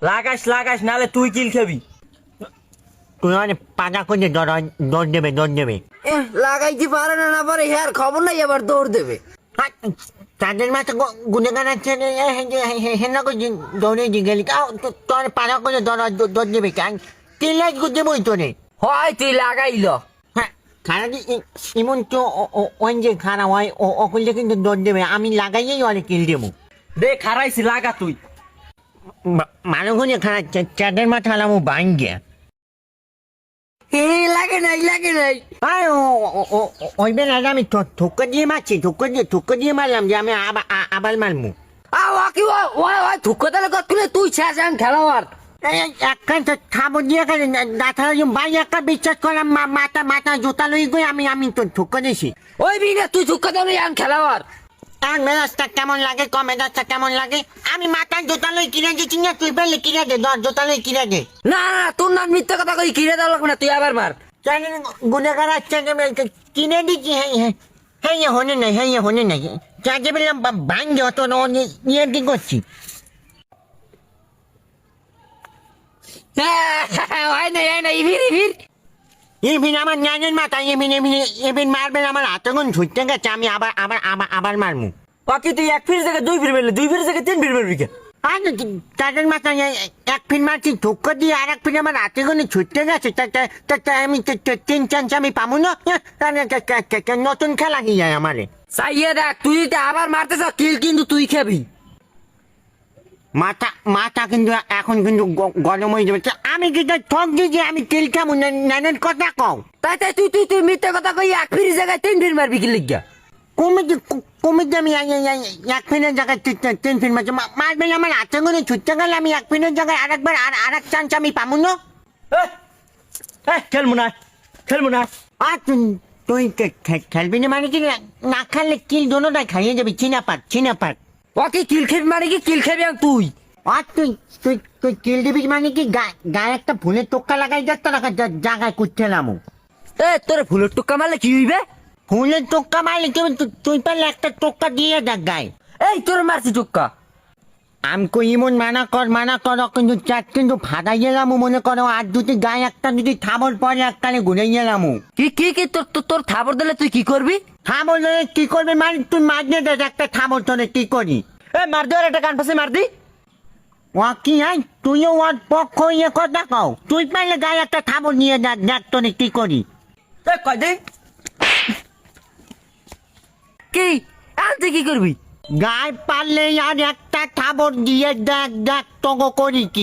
লাগাস লাগাস নালে তুই কিল খাবি। তুই অনেক পাকা করে দৌড় দেবে লাগাইতে পারে না না পারে হ্যাঁ খবর নাই আবার দৌড় দেবে। তাদের মাথা গুনে গানাচ্ছে হেন দৌড়ে গেলি তোর পাকা করে দৌড় দেবে কেন 3 লাখ করতে বই তোরে। হয় তুই লাগাইল হ্যাঁ খারাপ এমন তো ওই যে খারাপ হয় অকুলটা কিন্তু দৌড় দেবে আমি লাগাইয়েই অনেক কিল দেবো। দে খারাইছি লাগা তুই। মানুষ খারাপ চাঁদের মাথা আলামো ভাঙ্গে লাগে নাই ওই বেলা আমি ঠোক্কা দিয়ে মারছি ঠোক্কা দিয়ে মারলাম যে আমি আবার মারমু। কি থুকো তাহলে কতক্ষণে তুই শেষ খেলোয়াড় একটা খাবো দিয়ে দাঁড়া ভাই একটা বিশ্বাস করলাম মাথা জোতা লই গই আমি তো ঠোক্কা দিয়েছি। ওই বিনা তুই থুকো তাহলে খেলোয়াড় মেজাজটা কেমন লাগে মেজাজটা কেমন লাগে আমি মাথায় জোতা লই কিনে দিচ্ছি না তুই পেলে কিনে দে জোতা লই কিনে দে। না না তোর নাম মিথ্যা কথা কই কিনে দেওয়া লাগবে না তুই আবার মার গুনেগার আসছে কিনে দিচ্ছি হ্যাঁ হনে নাই চাঁদে বললাম ভাঙ্গে অত ইয়ে কি করছি। হয় না ইভির এভিন আমার জ্ঞানের মাথা এভিন মারবেন আমার হাতগুন ছুটতে গেছে আমি আবার মারমু। বাকি তুই 1 ফির জায়গায় 2 ফির মারলি 2 ফির জায়গায় 3 ফির মারবি কে? আর তাদের মাথায় 1 ফিট মারছি ঠোক্কা দিয়ে আর 1 ফিট আমার হাতগুন ছুটতে গেছে আমি 3 চান্স আমি পাবো না নতুন খেলা কি যায় আমারে। চাইয়ে দেখ তুই যদি আবার মারতে চাস কিল কিন্তু তুই খাবি। মাথা কিন্তু এখন কিন্তু গরম হয়ে যাবে আমি কিন্তু ঠক দিয়েছি আমি তেল খাবো নানের কথা কও তাই তুই মিথ্যা কথা কই 1 ফির জায়গায় 3 ফির মারবি কি লিগা কমিটি আমি 1 ফিটের জায়গায় 3 ফিট মারবেন আমার হাতে করে ছুটতে গেলে আমি 1 ফিটের জায়গায় আরেকবার আর 1 চান্স আমি পাবো না। খেলবো না আর তুই খেলবি না মানে কি না খেললে কিল দোনোটাই খাইয়ে যাবি চিনা পাট ওকে কিল খাবি মানে কি কিল খাবি তুই আর তুই কিল দিবি মানে কি গায়ে একটা ফুলের টোক্কা লাগাই যাচ্ছে না জায়গায় করতে নামো। তোর ফুলের টুক্কা মারলে কি হইবে? ফুলের টোক্কা মারলে তুই পারলে একটা টোক্কা দিয়ে দেখ গায়ে। এই তোর মারছি টুক্কা আমি কই ইমন মানা কর কিন্তু ফাদাই গেলাম মনে করো আর দুটি গায়ে একটা যদি থাবর পরে একটানে ঘুরে গেলাম। কি তোর থাবর দিলে তুই কি করবি? থাবর ধরে কি করবে মানে তুই মারলে দেখ একটা থাবর ধরে কি করি মার দে আর একটা কান পাশে মার দি। ও কি হয় তুইও ওর পক্ষ ইয়ে কথা কও তুই পারলে গায়ে একটা থাবর নিয়ে দেখ তোরে কি করি। কয় দে কি আনতে কি করবি? গায়ে পারলে আর একটা থাবর দিয়ে দেখ তোগো করি কি।